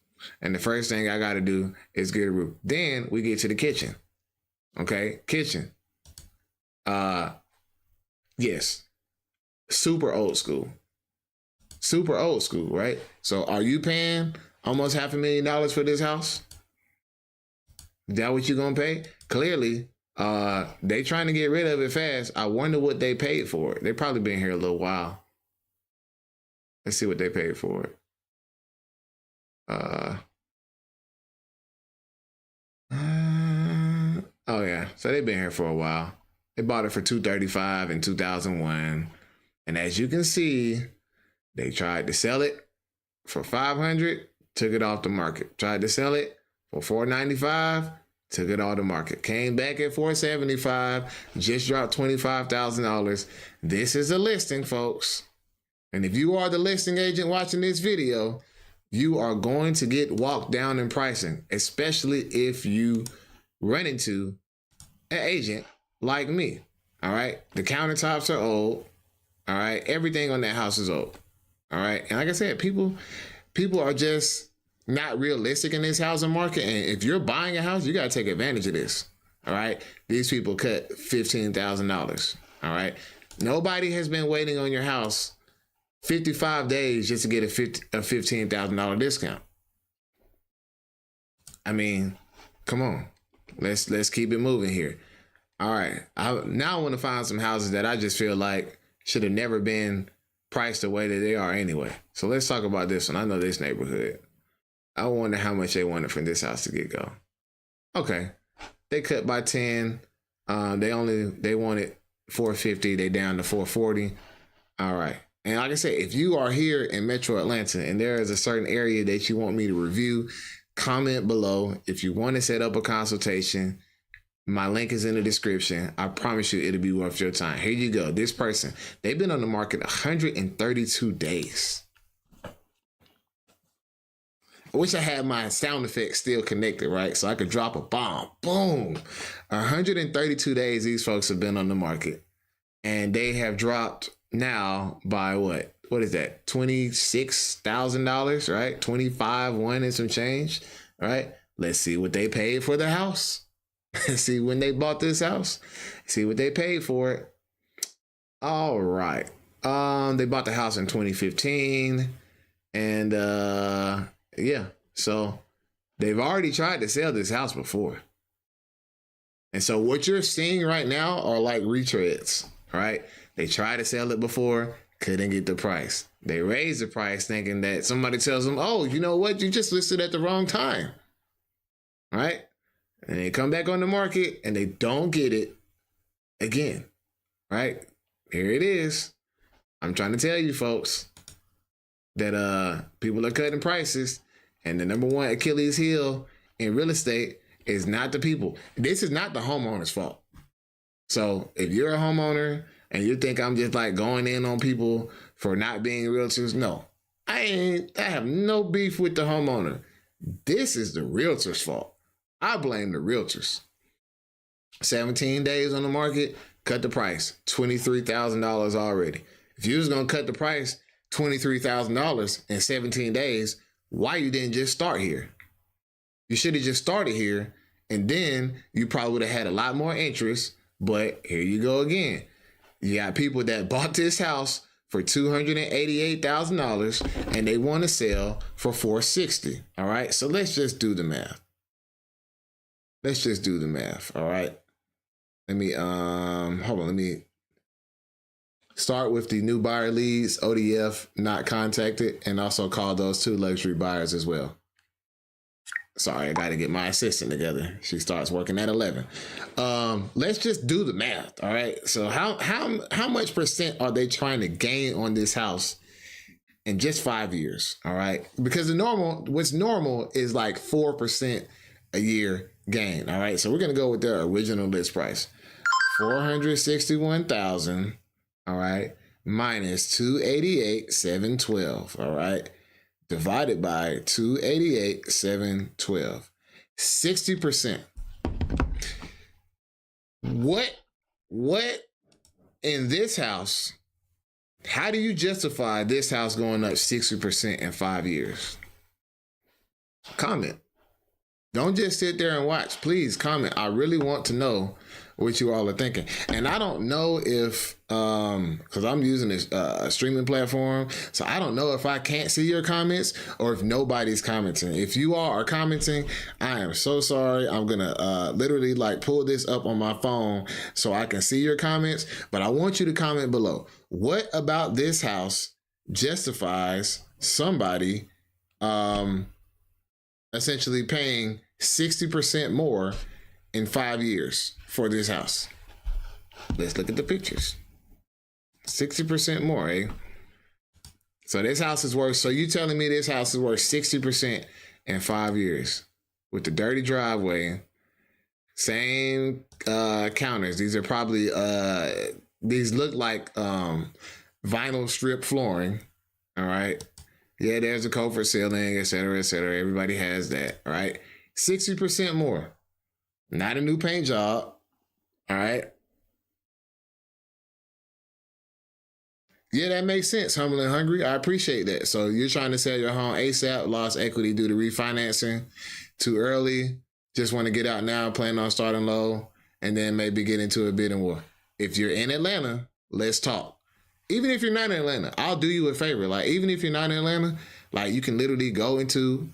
And the first thing I got to do is get a roof. Then we get to the kitchen. Okay. Kitchen. Yes. Super old school, right? So are you paying almost $500,000 for this house? Is that what you're going to pay? Clearly, They trying to get rid of it fast. I wonder what they paid for it. They probably been here a little while. Let's see what they paid for it. Oh yeah, so they've been here for a while. They bought it for $235 in 2001, and as you can see, they tried to sell it for $500, took it off the market. Tried to sell it for $495, took it off the market. Came back at $475, just dropped $25,000. This is a listing, folks. And if you are the listing agent watching this video, you are going to get walked down in pricing, especially if you run into an agent like me. All right. The countertops are old. All right. Everything on that house is old. All right. And like I said, people are just not realistic in this housing market. And if you're buying a house, you got to take advantage of this. All right. These people cut $15,000. All right. Nobody has been waiting on your house 55 days just to get a $15,000 discount. I mean, come on. Let's keep it moving here. All right. Now I want to find some houses that I just feel like should have never been priced the way that they are anyway. So let's talk about this one. I know this neighborhood. I wonder how much they wanted from this house to get go. Okay. They cut by 10. They wanted $450. They down to $440. All right. And like I said, if you are here in Metro Atlanta and there is a certain area that you want me to review, comment below. If you want to set up a consultation, my link is in the description. I promise you it'll be worth your time. Here you go. This person, they've been on the market 132 days. I wish I had my sound effects still connected, right? So I could drop a bomb. Boom. 132 days these folks have been on the market. And they have dropped now by what? What is that? $26,000, right? 25, one and some change, right? Let's see what they paid for the house. See when they bought this house. See what they paid for it. All right. They bought the house in 2015, and yeah. So they've already tried to sell this house before, and so what you're seeing right now are like retreads, right? They tried to sell it before, couldn't get the price. They raised the price thinking that somebody tells them, oh, you know what? You just listed at the wrong time, right? And they come back on the market and they don't get it again, right? Here it is. I'm trying to tell you folks that people are cutting prices, and the number one Achilles heel in real estate is not the people. This is not the homeowner's fault. So if you're a homeowner and you think I'm just like going in on people for not being realtors, no. I have no beef with the homeowner. This is the realtor's fault. I blame the realtors. 17 days on the market, cut the price, $23,000 already. If you was gonna cut the price $23,000 in 17 days, why you didn't just start here? You should have just started here, and then you probably would have had a lot more interest. But here you go again. You got people that bought this house for $288,000 and they want to sell for $460. All right. So let's just do the math. Let's just do the math. All right. Let me hold on. Let me start with the new buyer leads, ODF not contacted, and also call those two luxury buyers as well. Sorry, I got to get my assistant together. She starts working at 11. Let's just do the math. All right. So how much percent are they trying to gain on this house in just 5 years? All right. Because what's normal is like 4% a year gain. All right. So we're going to go with their original list price. 461,000. All right. Minus 288,712. All right. Divided by 288,712. 60%. What in this house, how do you justify this house going up 60% in 5 years? Comment. Don't just sit there and watch. Please comment. I really want to know what you all are thinking. And I don't know if, because I'm using this streaming platform, so I don't know if I can't see your comments or if nobody's commenting. If you all are commenting, I am so sorry. I'm gonna literally like pull this up on my phone so I can see your comments. But I want you to comment below. What about this house justifies somebody essentially paying 60% more in 5 years for this house? Let's look at the pictures. 60% more, eh? So this house is worth, so you telling me this house is worth 60% in 5 years with the dirty driveway, same counters. These are probably, these look like vinyl strip flooring, all right? Yeah, there's a comfort ceiling, et cetera, et cetera. Everybody has that, all right? 60% more. Not a new paint job, all right? Yeah, that makes sense, Humble and Hungry. I appreciate that. So you're trying to sell your home ASAP, lost equity due to refinancing too early, just want to get out now, plan on starting low, and then maybe get into a bidding war. If you're in Atlanta, let's talk. Even if you're not in Atlanta, I'll do you a favor. Like, even if you're not in Atlanta, like, you can literally go into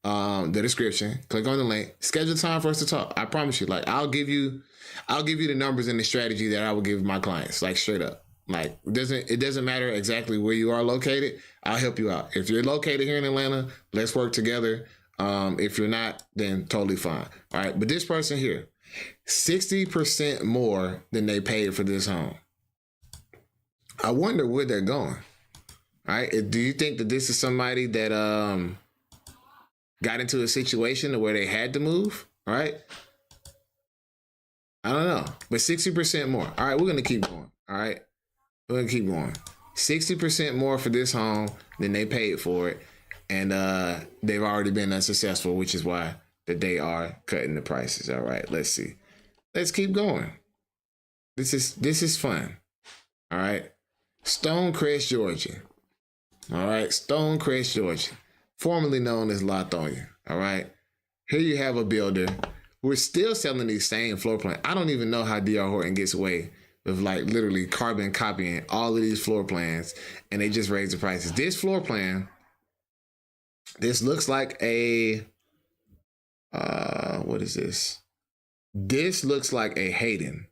the description, click on the link, schedule time for us to talk. I promise you, like, I'll give you the numbers and the strategy that I will give my clients, like, straight up. Like, it doesn't matter exactly where you are located. I'll help you out. If you're located here in Atlanta, let's work together. If you're not, then totally fine. All right. But this person here, 60% more than they paid for this home. I wonder where they're going. All right. Do you think that this is somebody that got into a situation where they had to move? All right. I don't know. But 60% more. All right. We're going to keep going. All right. We're going to keep going. 60% more for this home than they paid for it. And they've already been unsuccessful, which is why that they are cutting the prices. All right, let's see. Let's keep going. This is fun. All right. Stonecrest, Georgia. All right, Stonecrest, Georgia, formerly known as Latonia. All right. Here you have a builder. We're still selling these same floor plans. I don't even know how D.R. Horton gets away with like literally carbon copying all of these floor plans, and they just raise the prices. This floor plan, this looks like a, what is this? This looks like a Hayden.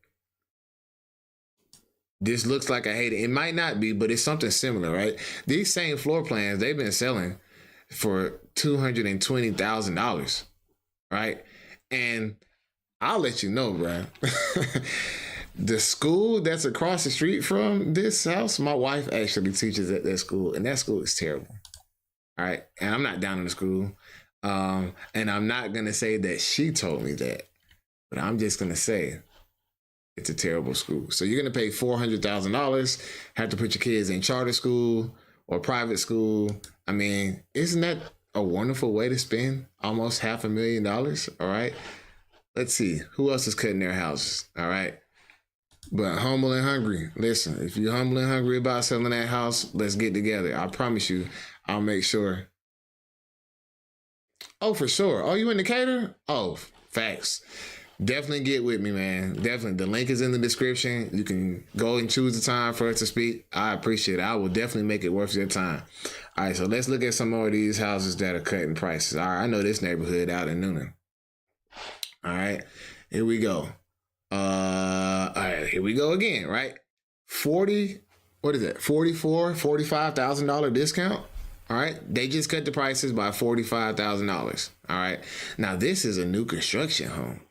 This looks like a Hayden. It might not be, but it's something similar, right? These same floor plans, they've been selling for $220,000, right? And I'll let you know, bro. The school that's across the street from this house, my wife actually teaches at that school, and that school is terrible. All right. And I'm not down in the school. And I'm not going to say that she told me that, but I'm just going to say it's a terrible school. So you're going to pay $400,000, have to put your kids in charter school or private school. I mean, isn't that a wonderful way to spend almost $500,000? All right. Let's see who else is cutting their houses. All right. But Humble and Hungry, listen, if you're humble and hungry about selling that house, let's get together. I promise you, I'll make sure. Oh, for sure. Oh, you in Decatur? Oh, facts. Definitely get with me, man. Definitely. The link is in the description. You can go and choose the time for us to speak. I appreciate it. I will definitely make it worth your time. All right, so let's look at some more of these houses that are cutting prices. All right, I know this neighborhood out in Noonan. All right, here we go. All right, here we go again, right? What is that? $45,000 discount. All right. They just cut the prices by $45,000. All right. Now this is a new construction home.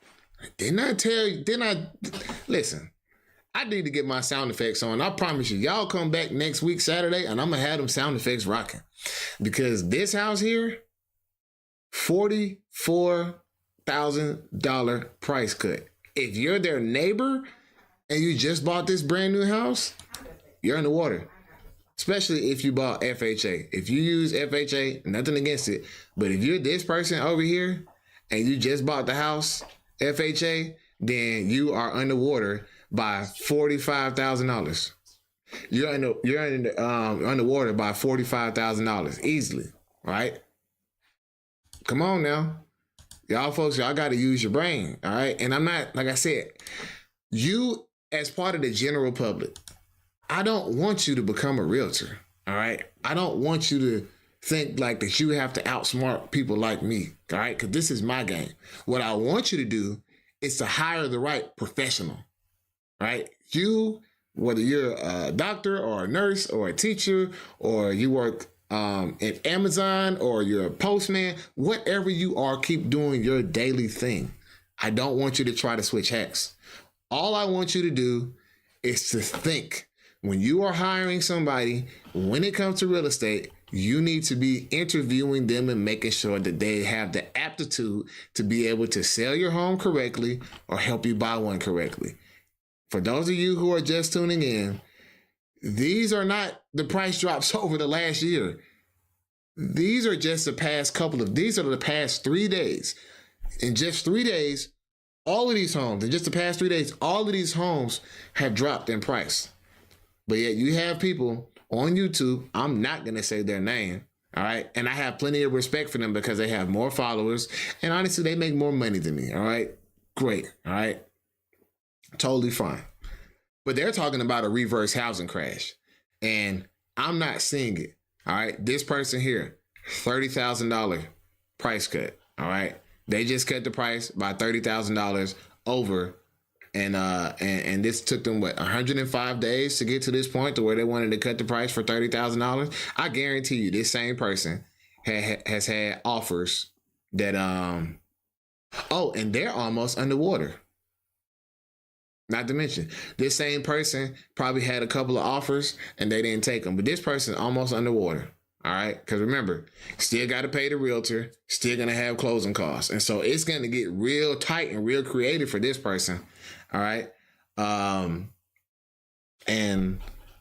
Didn't I tell you? Listen, I need to get my sound effects on. I promise you, y'all come back next week, Saturday, and I'm going to have them sound effects rocking. Because this house here, $44,000 price cut. If you're their neighbor and you just bought this brand new house, you're in the water. Especially if you bought FHA. If you use FHA, nothing against it. But if you're this person over here and you just bought the house, FHA, then you are underwater by $45,000. You're underwater by $45,000 easily, right? Come on now. Y'all folks, y'all got to use your brain, all right? And I'm not, like I said, you, as part of the general public, I don't want you to become a realtor. All right. I don't want you to think like that you have to outsmart people like me. All right. Because this is my game. What I want you to do is to hire the right professional. Right. You, whether you're a doctor or a nurse or a teacher, or you work at Amazon or you're a postman, whatever you are, keep doing your daily thing. I don't want you to try to switch hats. All I want you to do is to think. When you are hiring somebody, when it comes to real estate, you need to be interviewing them and making sure that they have the aptitude to be able to sell your home correctly or help you buy one correctly. For those of you who are just tuning in, these are not the price drops over the last year. These are just the past these are the past 3 days. In just 3 days, all of these homes, in just the past 3 days, all of these homes have dropped in price. But yet you have people on YouTube, I'm not going to say their name, all right? And I have plenty of respect for them because they have more followers. And honestly, they make more money than me, all right? Great, all right? Totally fine. But they're talking about a reverse housing crash. And I'm not seeing it, all right? This person here, $30,000 price cut, all right? They just cut the price by $30,000 over. And this took them 105 days to get to this point to where they wanted to cut the price for $30,000. I guarantee you, this same person has had offers that and they're almost underwater. Not to mention, this same person probably had a couple of offers and they didn't take them, but this person almost underwater. All right. Because remember, still got to pay the realtor, still going to have closing costs. And so it's going to get real tight and real creative for this person. All right. And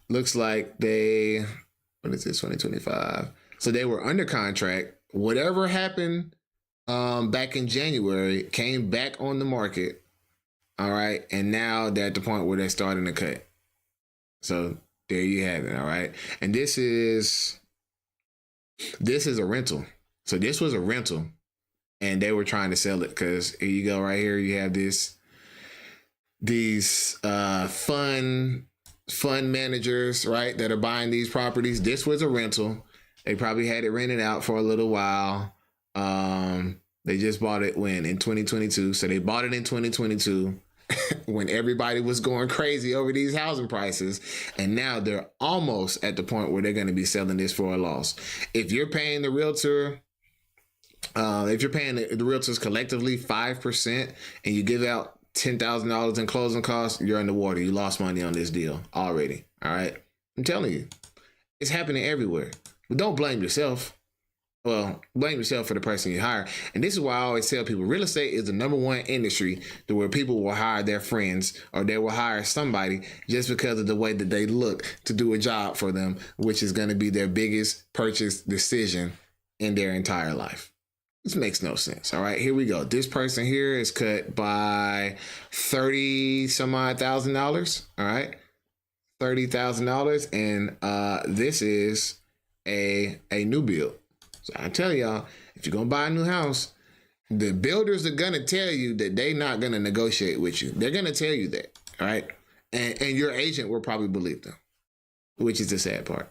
looks like what is this, 2025? So they were under contract. Whatever happened back in January came back on the market. All right. And now they're at the point where they're starting to cut. So there you have it. All right. And this is a rental. So this was a rental and they were trying to sell it because here you go right here. You have these fund managers, right, that are buying these properties. This was a rental. They probably had it rented out for a little while. They just bought it in 2022. So they bought it in 2022 when everybody was going crazy over these housing prices. And now they're almost at the point where they're going to be selling this for a loss. If you're paying the realtor, if you're paying the realtors collectively 5% and you give out $10,000 in closing costs, you're underwater. You lost money on this deal already. All right. I'm telling you, it's happening everywhere. But don't blame yourself. Well, blame yourself for the person you hire. And this is why I always tell people real estate is the number one industry to where people will hire their friends or they will hire somebody just because of the way that they look to do a job for them, which is going to be their biggest purchase decision in their entire life. This makes no sense. All right, here we go. This person here is cut by $30,000. All right, $30,000, and this is a new build. So I tell y'all, if you're gonna buy a new house, the builders are gonna tell you that they're not gonna negotiate with you. They're gonna tell you that. All right, and your agent will probably believe them, which is the sad part.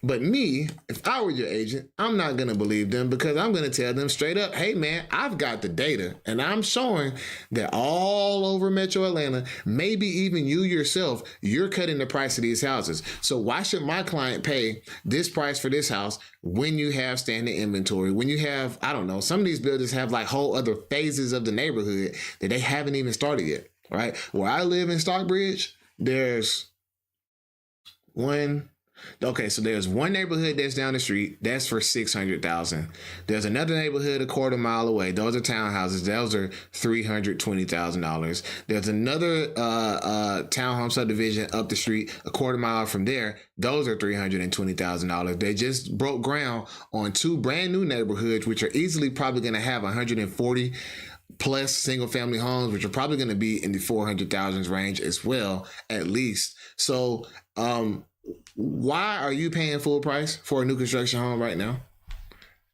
But me, if I were your agent, I'm not going to believe them because I'm going to tell them straight up, hey, man, I've got the data and I'm showing that all over Metro Atlanta, maybe even you yourself, you're cutting the price of these houses. So why should my client pay this price for this house when you have standing inventory, when you have, I don't know, some of these builders have like whole other phases of the neighborhood that they haven't even started yet, right? Where I live in Stockbridge, there's there's one neighborhood that's down the street. That's for $600,000. There's another neighborhood a quarter mile away. Those are townhouses. Those are $320,000. There's another townhome subdivision up the street a quarter mile from there. Those are $320,000. They just broke ground on two brand new neighborhoods, which are easily probably going to have 140 plus single family homes, which are probably going to be in the 400,000 range as well, at least. So, why are you paying full price for a new construction home right now?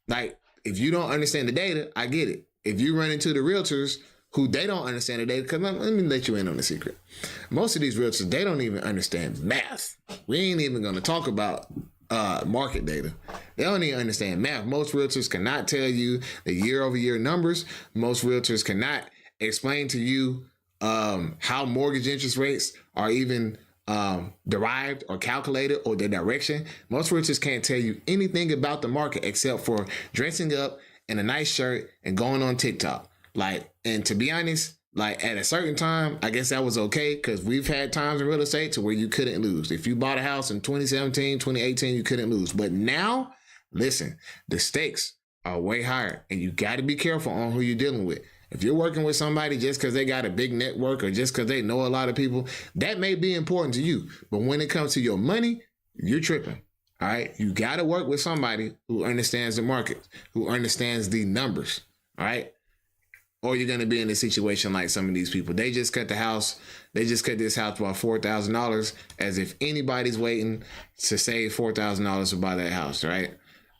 Like, if you don't understand the data, I get it. If you run into the realtors who they don't understand the data. Because let me let you in on the secret. Most of these realtors, they don't even understand math. We ain't even going to talk about market data. They don't even understand math. Most realtors cannot tell you the year-over-year numbers. Most realtors cannot explain to you how mortgage interest rates are even derived or calculated or their direction. Most realtors can't tell you anything about the market except for dressing up in a nice shirt and going on TikTok. Like, and to be honest, like at a certain time, I guess that was okay because we've had times in real estate to where you couldn't lose. If you bought a house in 2017, 2018, you couldn't lose. But now, listen, the stakes are way higher and you got to be careful on who you're dealing with. If you're working with somebody just because they got a big network or just because they know a lot of people, that may be important to you. But when it comes to your money, you're tripping. All right. You got to work with somebody who understands the market, who understands the numbers. All right. Or you're going to be in a situation like some of these people. They just cut the house. They just cut this house for $4,000 as if anybody's waiting to save $4,000 to buy that house. Right.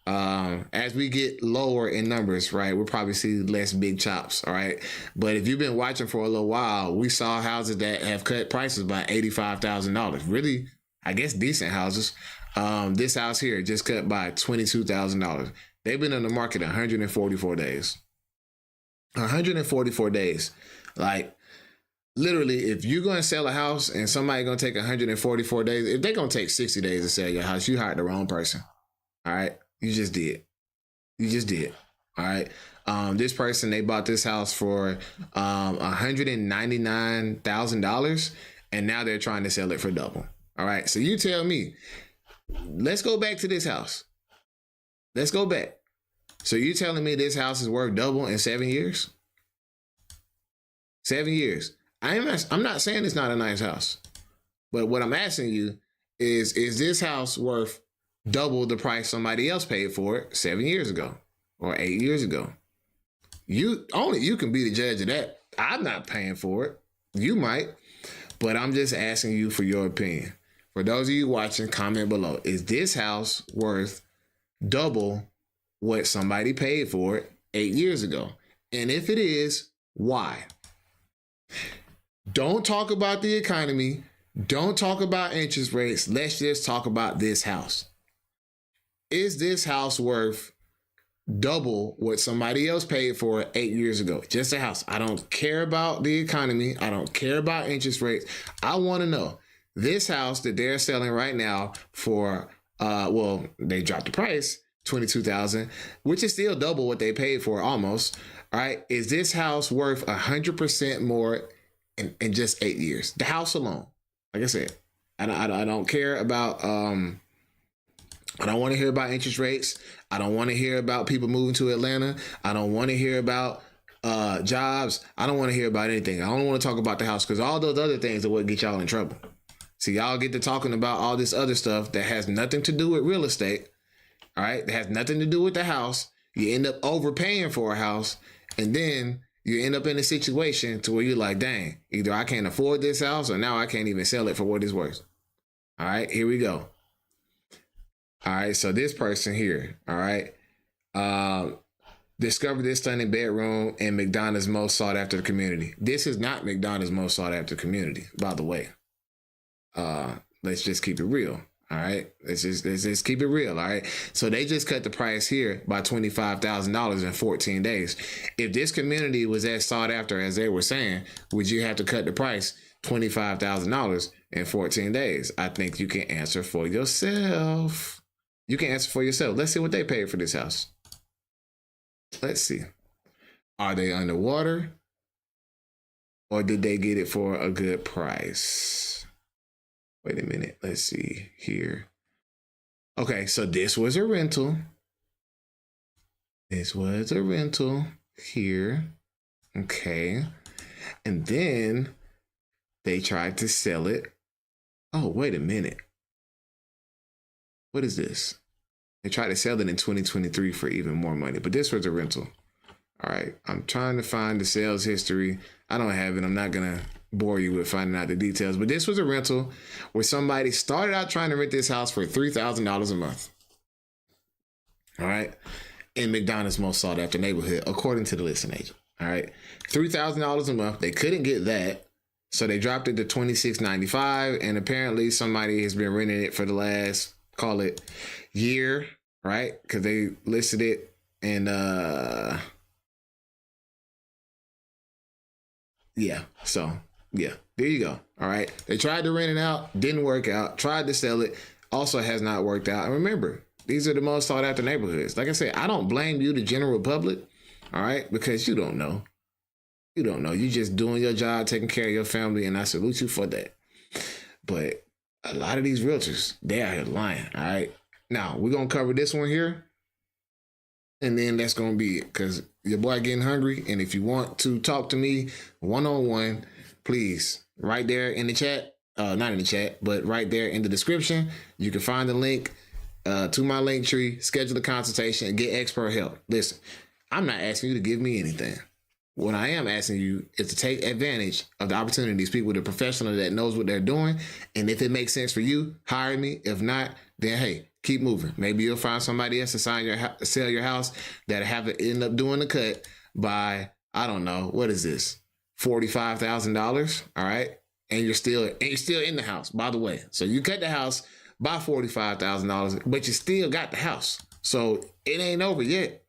As we get lower in numbers, right, we'll probably see less big chops, all right? But if you've been watching for a little while, we saw houses that have cut prices by $85,000. Really, I guess decent houses. This house here just cut by $22,000. They've been on the market 144 days. 144 days. Like, literally, if you're going to sell a house and somebody going to take 144 days, if they're going to take 60 days to sell your house, you hired the wrong person, all right? You just did. You just did. All right. This person, they bought this house for $199,000 and now they're trying to sell it for double. All right. So you tell me, let's go back to this house. Let's go back. So you telling me this house is worth double in 7 years? 7 years. I'm not saying it's not a nice house, but what I'm asking you is this house worth double the price somebody else paid for it 7 years ago or 8 years ago? You can be the judge of that. I'm not paying for it. You might, but I'm just asking you for your opinion. For those of you watching, comment below. Is this house worth double what somebody paid for it 8 years ago? And if it is, why? Don't talk about the economy. Don't talk about interest rates. Let's just talk about this house. Is this house worth double what somebody else paid for it 8 years ago? Just a house. I don't care about the economy. I don't care about interest rates. I want to know this house that they're selling right now for, well, they dropped the price, $22,000, which is still double what they paid for almost. All right. Is this house worth 100% more in just 8 years? The house alone. Like I said, I don't care about, I don't want to hear about interest rates. I don't want to hear about people moving to Atlanta. I don't want to hear about jobs. I don't want to hear about anything. I don't want to talk about the house because all those other things are what get y'all in trouble. See, y'all get to talking about all this other stuff that has nothing to do with real estate. All right. That has nothing to do with the house. You end up overpaying for a house. And then you end up in a situation to where you're like, dang, either I can't afford this house or now I can't even sell it for what it's worth. All right. Here we go. All right, so this person here, all right, discovered this stunning bedroom in McDonald's most sought after community. This is not McDonald's most sought after community, by the way. Let's just keep it real, all right? Let's just keep it real, all right? So they just cut the price here by $25,000 in 14 days. If this community was as sought after as they were saying, would you have to cut the price $25,000 in 14 days? I think you can answer for yourself. You can answer for yourself. Let's see what they paid for this house. Let's see. Are they underwater? Or did they get it for a good price? Wait a minute. Let's see here. Okay, so this was a rental. This was a rental here. Okay. And then they tried to sell it. Oh, wait a minute. What is this? They tried to sell it in 2023 for even more money, but this was a rental. All right. I'm trying to find the sales history. I don't have it. I'm not going to bore you with finding out the details, but this was a rental where somebody started out trying to rent this house for $3,000 a month. All right. In McDonald's most sought after neighborhood, according to the listing agent. All right, $3,000 a month. They couldn't get that, so they dropped it to $2,695. And apparently, somebody has been renting it for the last, call it, year, right? Because they listed it in yeah. So yeah, there you go. All right. They tried to rent it out, didn't work out. Tried to sell it, also has not worked out. And remember, these are the most sought after neighborhoods. Like I said, I don't blame you, the general public. All right, because you don't know. You don't know. You just doing your job, taking care of your family, and I salute you for that. But a lot of these realtors, they out here lying. All right. Now we're gonna cover this one here, and then that's gonna be it. Cause your boy getting hungry, and if you want to talk to me one-on-one, please, right there in the chat, not in the chat, but right there in the description, you can find the link to my link tree, schedule a consultation, and get expert help. Listen, I'm not asking you to give me anything. What I am asking you is to take advantage of the opportunities, people with a professional that knows what they're doing. And if it makes sense for you, hire me. If not, then hey, keep moving. Maybe you'll find somebody else to sell your house that have it end up doing the cut by, I don't know, what is this? $45,000. All right. And you're still in the house, by the way. So you cut the house by $45,000, but you still got the house. So it ain't over yet.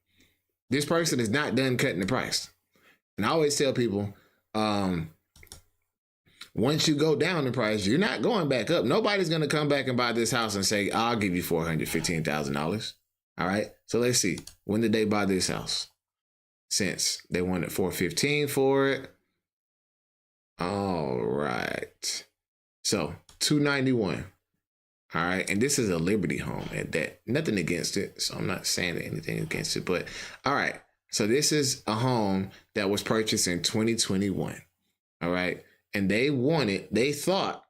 This person is not done cutting the price. And I always tell people, once you go down in price, you're not going back up. Nobody's going to come back and buy this house and say, I'll give you $415,000. All right. So let's see. When did they buy this house? Since they wanted $415 for it. All right. So $291. All right. And this is a Liberty home at that. Nothing against it. So I'm not saying anything against it. But all right. So this is a home that was purchased in 2021. All right. And they thought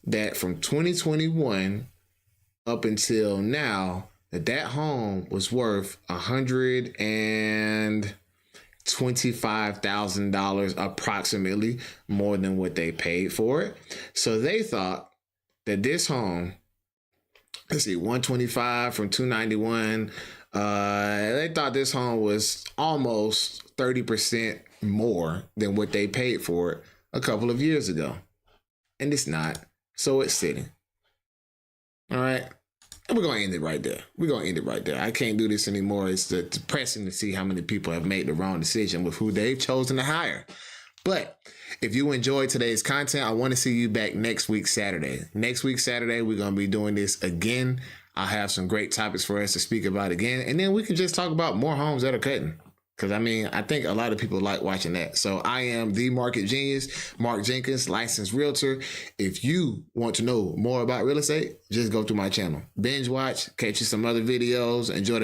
that from 2021 up until now, that home was worth $125,000 approximately more than what they paid for it. So they thought that this home, let's see, 125 from 291. They thought this home was almost 30% more than what they paid for it a couple of years ago. And it's not. So it's sitting. All right. And we're going to end it right there. I can't do this anymore. It's depressing to see how many people have made the wrong decision with who they've chosen to hire. But if you enjoyed today's content, I want to see you back next week, Saturday. Next week, Saturday, we're going to be doing this again. I'll have some great topics for us to speak about again. And then we can just talk about more homes that are cutting. Because, I think a lot of people like watching that. So I am the market genius, Mark Jenkins, licensed realtor. If you want to know more about real estate, just go to my channel. Binge watch, catch you some other videos, enjoy the